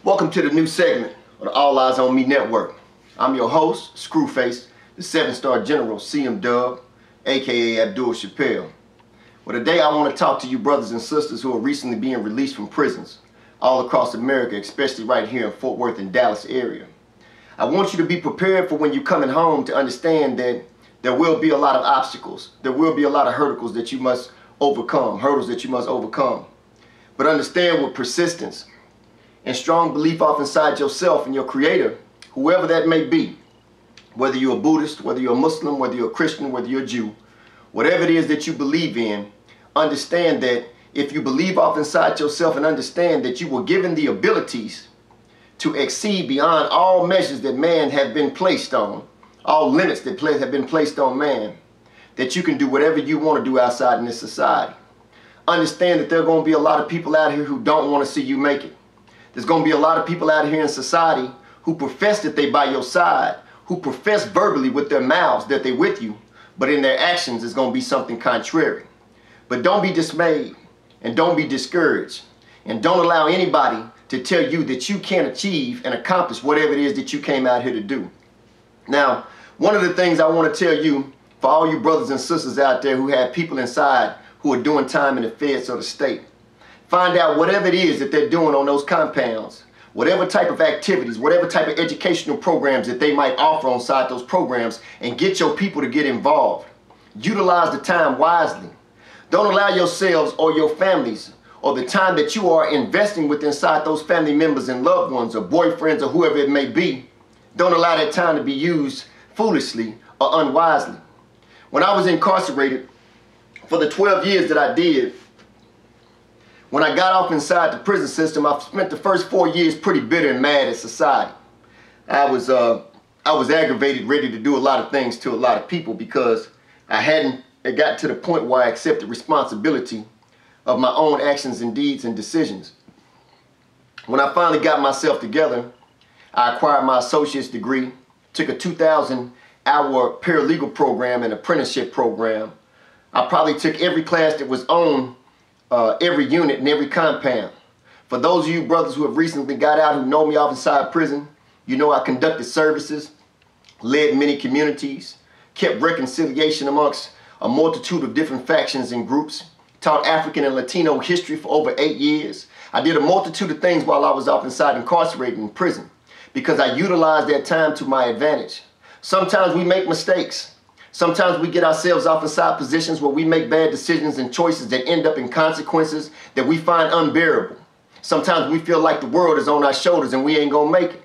Welcome to the new segment of the All Eyes on Me Network. I'm your host, Screwface, the 7-star General CM Dub, aka Abdul Chappelle. Well, today I want to talk to you brothers and sisters who are recently being released from prisons all across America, especially right here in Fort Worth and Dallas area. I want you to be prepared for when you're coming home to understand that there will be a lot of obstacles. There will be a lot of hurdles that you must overcome, But understand with persistence and strong belief off inside yourself and your creator, whoever that may be, whether you're a Buddhist, whether you're a Muslim, whether you're a Christian, whether you're a Jew, whatever it is that you believe in, understand that if you believe off inside yourself and understand that you were given the abilities to exceed beyond all measures that man have been placed on, all limits that have been placed on man, that you can do whatever you want to do outside in this society. Understand that there are going to be a lot of people out here who don't want to see you make it. There's going to be a lot of people out here in society who profess that they by your side, who profess verbally with their mouths that they're with you, but in their actions it's going to be something contrary. But don't be dismayed and don't be discouraged, and don't allow anybody to tell you that you can't achieve and accomplish whatever it is that you came out here to do. Now, one of the things I want to tell you, for all you brothers and sisters out there who have people inside who are doing time in the feds or the state, find out whatever it is that they're doing on those compounds, whatever type of activities, whatever type of educational programs that they might offer on side those programs, and get your people to get involved. Utilize the time wisely. Don't allow yourselves or your families or the time that you are investing with inside those family members and loved ones or boyfriends or whoever it may be, don't allow that time to be used foolishly or unwisely. When I was incarcerated, for the 12 years that I did, when I got off inside the prison system, I spent the first 4 years pretty bitter and mad at society. I was aggravated, ready to do a lot of things to a lot of people because it got to the point where I accepted responsibility of my own actions and deeds and decisions. When I finally got myself together, I acquired my associate's degree, took a 2,000-hour paralegal program and apprenticeship program. I probably took every class that was on every unit and every compound. For those of you brothers who have recently got out who know me off inside prison, you know I conducted services, led many communities, kept reconciliation amongst a multitude of different factions and groups, taught African and Latino history for over 8 years. I did a multitude of things while I was off inside incarcerated in prison because I utilized that time to my advantage. Sometimes we make mistakes. Sometimes we get ourselves off inside positions where we make bad decisions and choices that end up in consequences that we find unbearable. Sometimes we feel like the world is on our shoulders and we ain't gonna make it.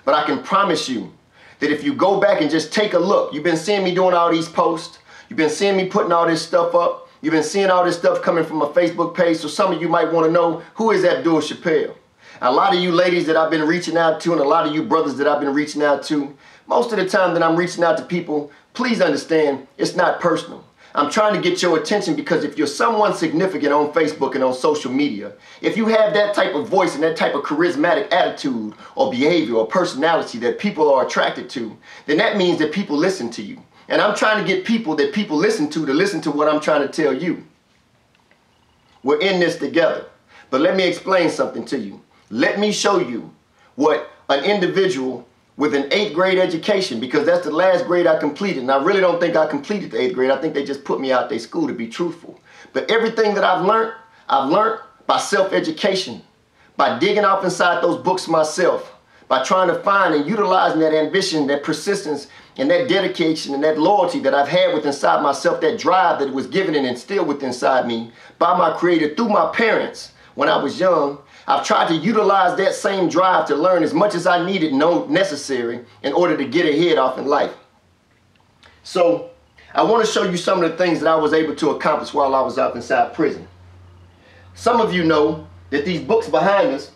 But I can promise you that if you go back and just take a look, you've been seeing me doing all these posts, you've been seeing me putting all this stuff up, you've been seeing all this stuff coming from a Facebook page, so some of you might want to know, who is Abdul Chappelle? A lot of you ladies that I've been reaching out to and a lot of you brothers that I've been reaching out to, most of the time that I'm reaching out to people, please understand, it's not personal. I'm trying to get your attention because if you're someone significant on Facebook and on social media, if you have that type of voice and that type of charismatic attitude or behavior or personality that people are attracted to, then that means that people listen to you. And I'm trying to get people that people listen to what I'm trying to tell you. We're in this together. But let me explain something to you. Let me show you what an individual with an 8th grade education, because that's the last grade I completed, and I really don't think I completed the 8th grade. I think they just put me out their school, to be truthful. But everything that I've learned by self-education, by digging off inside those books myself, by trying to find and utilizing that ambition, that persistence, and that dedication and that loyalty that I've had within inside myself, that drive that was given and instilled within inside me by my Creator through my parents when I was young. I've tried to utilize that same drive to learn as much as I needed and necessary in order to get ahead off in life. So I want to show you some of the things that I was able to accomplish while I was out inside prison. Some of you know that these books behind us,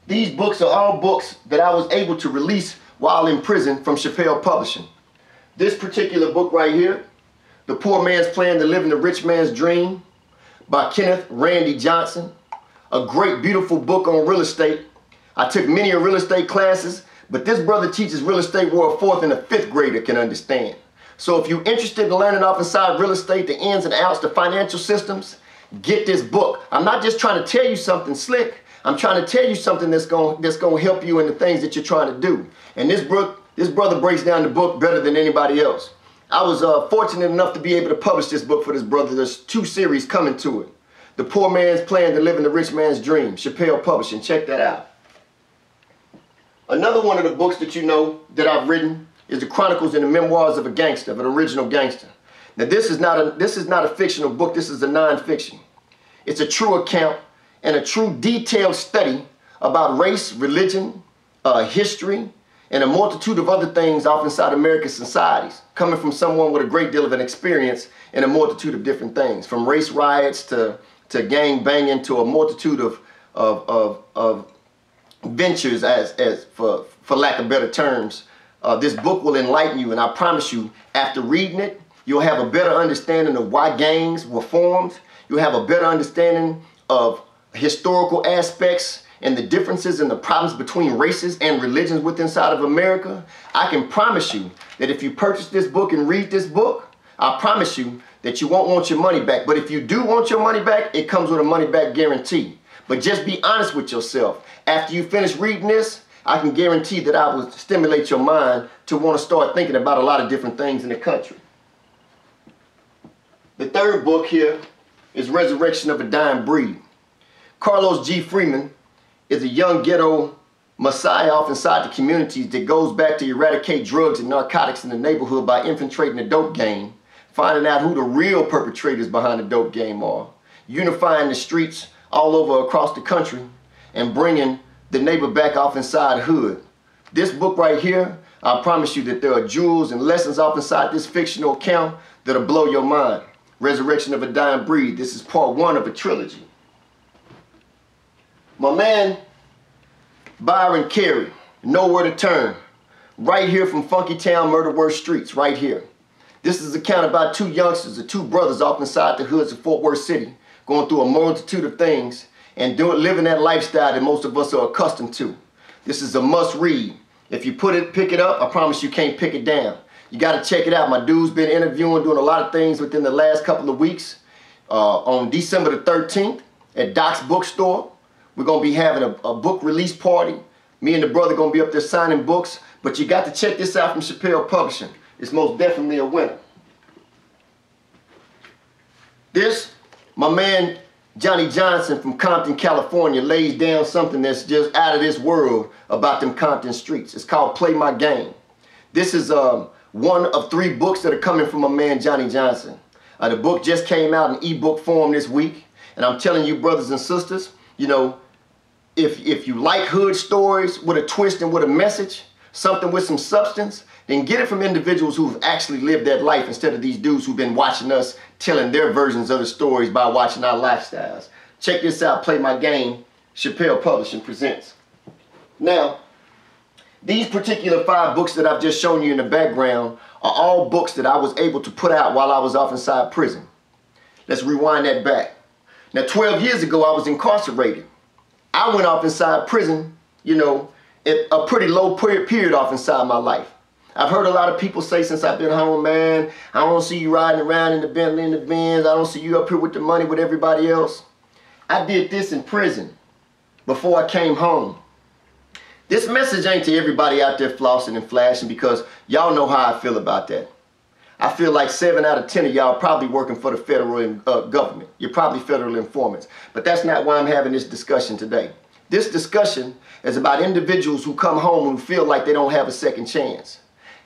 these books are all books that I was able to release while in prison from Chappelle Publishing. This particular book right here, The Poor Man's Plan to Living the Rich Man's Dream, by Kenneth Randy Johnson. A great, beautiful book on real estate. I took many real estate classes, but this brother teaches real estate where a 4th and a 5th grader can understand. So if you're interested in learning off inside real estate, the ins and outs, the financial systems, get this book. I'm not just trying to tell you something slick. I'm trying to tell you something that's going to help you in the things that you're trying to do. And this brother breaks down the book better than anybody else. I was fortunate enough to be able to publish this book for this brother. There's 2 series coming to it. The Poor Man's Plan to Living the Rich Man's Dream, Chappelle Publishing. Check that out. Another one of the books that you know that I've written is The Chronicles and the Memoirs of a Gangster, of an Original Gangster. Now this is not a fictional book, this is a non-fiction. It's a true account and a true detailed study about race, religion, history, and a multitude of other things off inside American societies, coming from someone with a great deal of an experience in a multitude of different things, from race riots to gang banging to a multitude of ventures, as for lack of better terms. This book will enlighten you, and I promise you, after reading it, you'll have a better understanding of why gangs were formed. You'll have a better understanding of historical aspects and the differences and the problems between races and religions within inside of America. I can promise you that if you purchase this book and read this book, I promise you that you won't want your money back. But if you do want your money back, it comes with a money back guarantee. But just be honest with yourself. After you finish reading this, I can guarantee that I will stimulate your mind to want to start thinking about a lot of different things in the country. The third book here is Resurrection of a Dying Breed. Carlos G. Freeman is a young ghetto messiah off inside the communities that goes back to eradicate drugs and narcotics in the neighborhood by infiltrating the dope game, finding out who the real perpetrators behind the dope game are, unifying the streets all over across the country, and bringing the neighbor back off inside the hood. This book right here, I promise you that there are jewels and lessons off inside this fictional account that'll blow your mind. Resurrection of a Dying Breed. This is part 1 of a trilogy. My man Byron Carey, Nowhere to Turn, right here from Funky Town, Murder Worth Streets, right here. This is an account about 2 youngsters, the 2 brothers off inside the hoods of Fort Worth City, going through a multitude of things and living that lifestyle that most of us are accustomed to. This is a must read. If you pick it up, I promise you can't pick it down. You got to check it out. My dude's been interviewing, doing a lot of things within the last couple of weeks. On December the 13th at Doc's Bookstore, we're going to be having a book release party. Me and the brother going to be up there signing books. But you got to check this out from Chappelle Publishing. It's most definitely a winner. This, my man Johnny Johnson from Compton, California, lays down something that's just out of this world about them Compton streets. It's called Play My Game. This is one of 3 books that are coming from my man Johnny Johnson. The book just came out in ebook form this week, and I'm telling you, brothers and sisters, you know, if you like hood stories with a twist and with a message, something with some substance, then get it from individuals who've actually lived that life instead of these dudes who've been watching us telling their versions of the stories by watching our lifestyles. Check this out, Play My Game, Chappelle Publishing presents. Now, these particular 5 books that I've just shown you in the background are all books that I was able to put out while I was off inside prison. Let's rewind that back. Now, 12 years ago, I was incarcerated. I went off inside prison, you know, at a pretty low period off inside my life. I've heard a lot of people say since I've been home, man, I don't see you riding around in the Bentley and the Benz. I don't see you up here with the money with everybody else. I did this in prison before I came home. This message ain't to everybody out there flossing and flashing, because y'all know how I feel about that. I feel like 7 out of 10 of y'all probably working for the federal government. You're probably federal informants. But that's not why I'm having this discussion today. This discussion is about individuals who come home and feel like they don't have a second chance.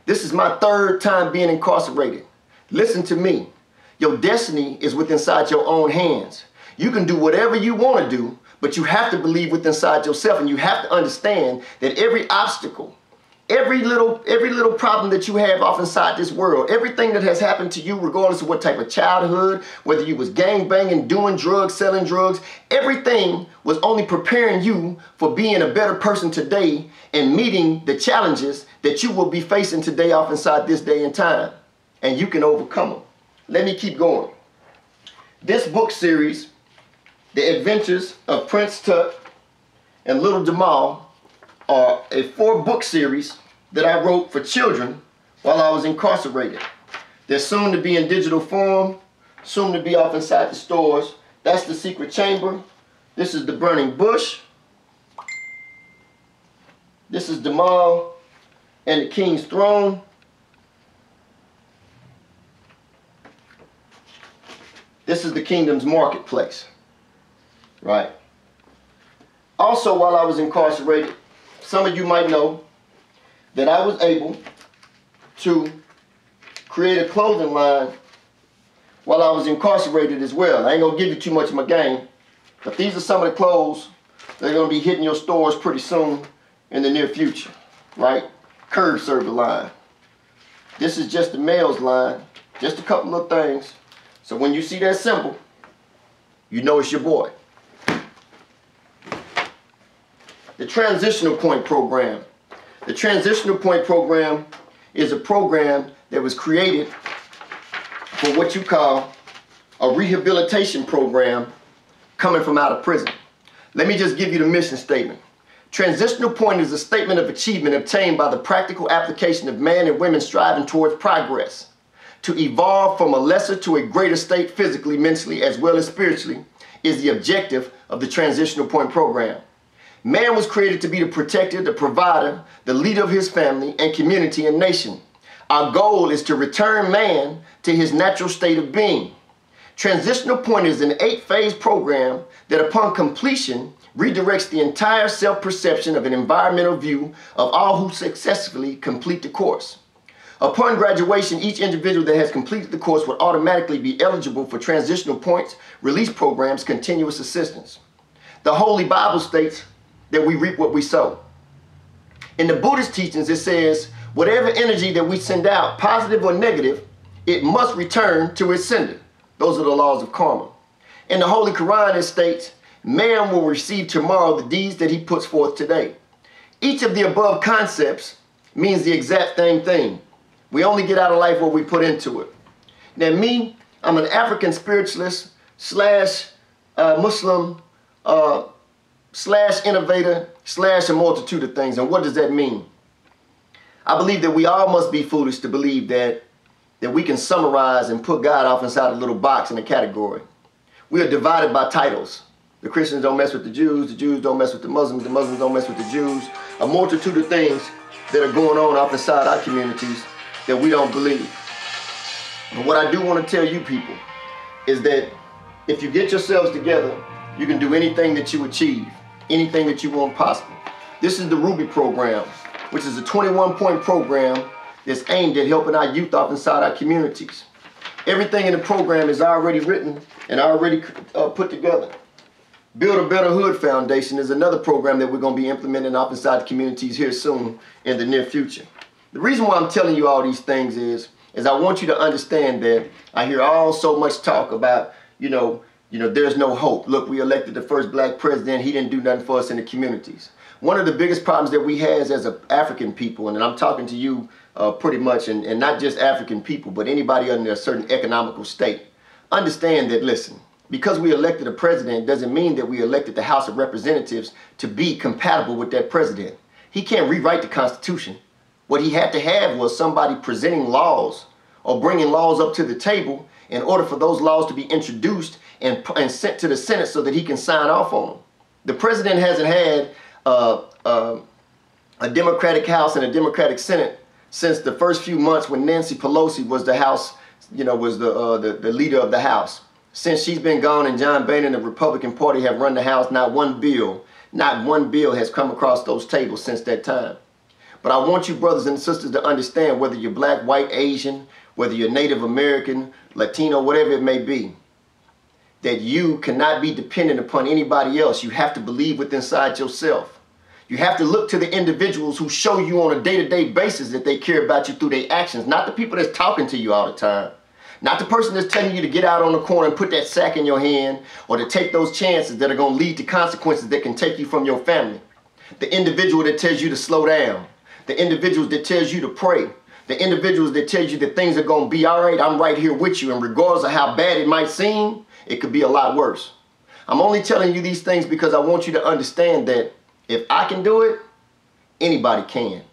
This is my 3rd time being incarcerated. Listen to me. Your destiny is within inside your own hands. You can do whatever you want to do, but you have to believe within inside yourself, and you have to understand that every obstacle, every little problem that you have off inside this world, everything that has happened to you, regardless of what type of childhood, whether you was gang banging, doing drugs, selling drugs, everything was only preparing you for being a better person today and meeting the challenges that you will be facing today off inside this day and time. And you can overcome them. Let me keep going. This book series, The Adventures of Prince Tut and Little Jamal, are a 4-book series that I wrote for children while I was incarcerated. They're soon to be in digital form, soon to be off inside the stores. That's The Secret Chamber. This is The Burning Bush. This is Jamal and the King's Throne. This is the Kingdom's Marketplace, right? Also, while I was incarcerated, some of you might know that I was able to create a clothing line while I was incarcerated as well. I ain't gonna give you too much of my game, but these are some of the clothes that are gonna be hitting your stores pretty soon in the near future, right? Curve server line. This is just the male's line, just a couple of things. So when you see that symbol, you know it's your boy. The Transitional Point Program. The Transitional Point Program is a program that was created for what you call a rehabilitation program coming from out of prison. Let me just give you the mission statement. Transitional Point is a statement of achievement obtained by the practical application of men and women striving towards progress, to evolve from a lesser to a greater state physically, mentally, as well as spiritually, is the objective of the Transitional Point Program. Man was created to be the protector, the provider, the leader of his family and community and nation. Our goal is to return man to his natural state of being. Transitional Point is an 8-phase program that upon completion redirects the entire self-perception of an environmental view of all who successfully complete the course. Upon graduation, each individual that has completed the course will automatically be eligible for Transitional Points Release Program's continuous assistance. The Holy Bible states that we reap what we sow. In the Buddhist teachings, it says, whatever energy that we send out, positive or negative, it must return to its sender. Those are the laws of karma. In the Holy Quran, it states, man will receive tomorrow the deeds that he puts forth today. Each of the above concepts means the exact same thing. We only get out of life what we put into it. Now me, I'm an African spiritualist slash Muslim slash innovator slash a multitude of things. And what does that mean? I believe that we all must be foolish to believe that we can summarize and put God off inside a little box in a category. We are divided by titles. The Christians don't mess with the Jews don't mess with the Muslims don't mess with the Jews. A multitude of things that are going on off inside our communities that we don't believe. But what I do want to tell you people is that if you get yourselves together, you can do anything that you achieve, anything that you want possible. This is the Ruby program, which is a 21-point program that's aimed at helping our youth off inside our communities. Everything in the program is already written and already put together. Build a Better Hood Foundation is another program that we're going to be implementing off inside the communities here soon in the near future. The reason why I'm telling you all these things is I want you to understand that I hear so much talk about, there's no hope. Look, we elected the first black president. He didn't do nothing for us in the communities. One of the biggest problems that we have as African people, and I'm talking to you pretty much, and not just African people, but anybody under a certain economical state, understand that, listen, because we elected a president doesn't mean that we elected the House of Representatives to be compatible with that president. He can't rewrite the Constitution. What he had to have was somebody presenting laws or bringing laws up to the table in order for those laws to be introduced and sent to the Senate so that he can sign off on them. The president hasn't had a Democratic House and a Democratic Senate since the first few months when Nancy Pelosi was the House, was the leader of the House. Since she's been gone and John Boehner and the Republican Party have run the House, not one bill has come across those tables since that time. But I want you brothers and sisters to understand, whether you're black, white, Asian, whether you're Native American, Latino, whatever it may be, that you cannot be dependent upon anybody else. You have to believe within inside yourself. You have to look to the individuals who show you on a day-to-day basis that they care about you through their actions, not the people that's talking to you all the time. Not the person that's telling you to get out on the corner and put that sack in your hand or to take those chances that are going to lead to consequences that can take you from your family. The individual that tells you to slow down. The individuals that tells you to pray. The individuals that tells you that things are going to be all right. I'm right here with you. And regardless of how bad it might seem, it could be a lot worse. I'm only telling you these things because I want you to understand that if I can do it, anybody can.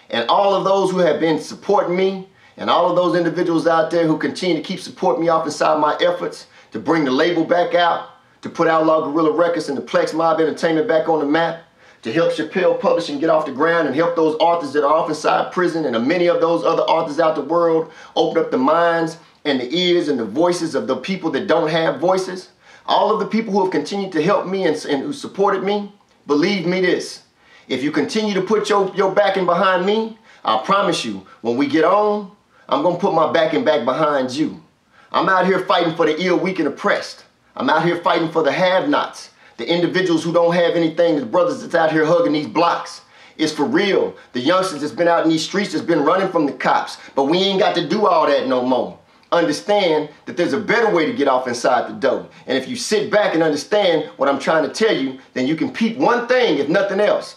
And all of those who have been supporting me, and all of those individuals out there who continue to keep supporting me off inside my efforts to bring the label back out, to put Outlaw Guerrilla Records and the Plex Mob Entertainment back on the map, to help Chappelle Publishing get off the ground and help those authors that are off inside prison and many of those other authors out the world open up the minds and the ears and the voices of the people that don't have voices. All of the people who have continued to help me and who supported me, believe me this, if you continue to put your backing behind me, I promise you, when we get on, I'm going to put my backing back behind you. I'm out here fighting for the ill, weak, and oppressed. I'm out here fighting for the have-nots, the individuals who don't have anything, the brothers that's out here hugging these blocks. It's for real. The youngsters that's been out in these streets that's been running from the cops, but we ain't got to do all that no more. Understand that there's a better way to get off inside the door. And if you sit back and understand what I'm trying to tell you, then you can peep one thing, if nothing else.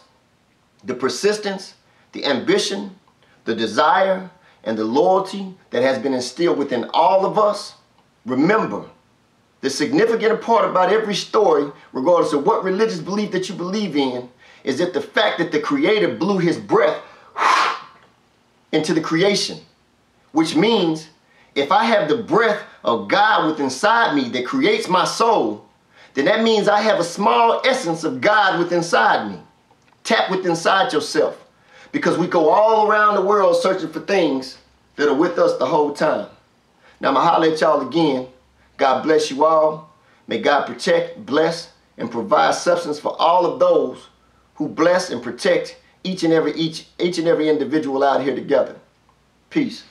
The persistence, the ambition, the desire, and the loyalty that has been instilled within all of us. Remember, the significant part about every story, regardless of what religious belief that you believe in, is that the fact that the Creator blew his breath into the creation. Which means, if I have the breath of God within inside me that creates my soul, then that means I have a small essence of God within inside me. Tap within inside yourself. Because we go all around the world searching for things that are with us the whole time. Now, I'm going to holler at y'all again. God bless you all. May God protect, bless, and provide substance for all of those who bless and protect each and every individual out here together. Peace.